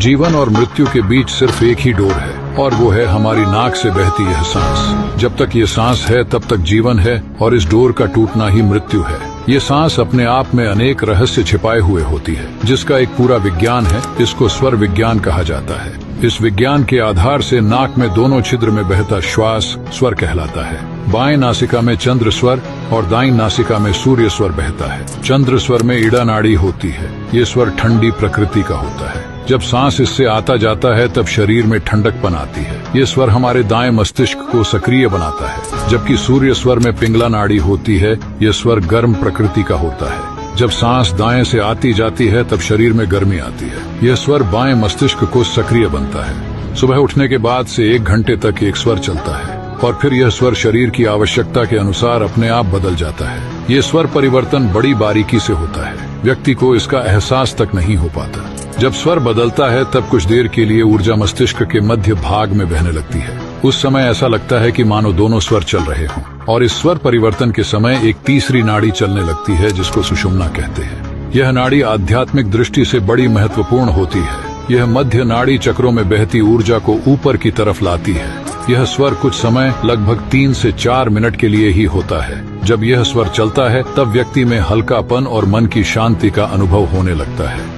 जीवन और मृत्यु के बीच सिर्फ एक ही डोर है और वो है हमारी नाक से बहती यह सांस। जब तक ये सांस है तब तक जीवन है और इस डोर का टूटना ही मृत्यु है। ये सांस अपने आप में अनेक रहस्य छिपाए हुए होती है, जिसका एक पूरा विज्ञान है। इसको स्वर विज्ञान कहा जाता है। इस विज्ञान के आधार से नाक में दोनों छिद्र में बहता श्वास स्वर कहलाता है। बाएं नासिका में चंद्र स्वर और दाईं नासिका में सूर्य स्वर बहता है। चंद्र स्वर में ईड़ा नाड़ी होती है। ये स्वर ठंडी प्रकृति का होता है। जब सांस इससे आता जाता है तब शरीर में ठंडकपन आती है। ये स्वर हमारे दाएं मस्तिष्क को सक्रिय बनाता है, जबकि सूर्य स्वर में पिंगला नाड़ी होती है। ये स्वर गर्म प्रकृति का होता है। जब सांस दाएं से आती जाती है तब शरीर में गर्मी आती है। यह स्वर बाएं मस्तिष्क को सक्रिय बनता है। सुबह उठने के बाद से 1 घंटे तक एक स्वर चलता है और फिर यह स्वर शरीर की आवश्यकता के अनुसार अपने आप बदल जाता है। ये स्वर परिवर्तन बड़ी बारीकी से होता है। व्यक्ति को इसका एहसास तक नहीं हो पाता। जब स्वर बदलता है तब कुछ देर के लिए ऊर्जा मस्तिष्क के मध्य भाग में बहने लगती है। उस समय ऐसा लगता है कि मानो दोनों स्वर चल रहे हों। और इस स्वर परिवर्तन के समय एक तीसरी नाड़ी चलने लगती है, जिसको सुषुम्ना कहते हैं। यह नाड़ी आध्यात्मिक दृष्टि से बड़ी महत्वपूर्ण होती है। यह मध्य नाड़ी चक्रों में बहती ऊर्जा को ऊपर की तरफ लाती है। यह स्वर कुछ समय लगभग 3 से 4 मिनट के लिए ही होता है। जब यह स्वर चलता है तब व्यक्ति में हल्कापन और मन की शांति का अनुभव होने लगता है।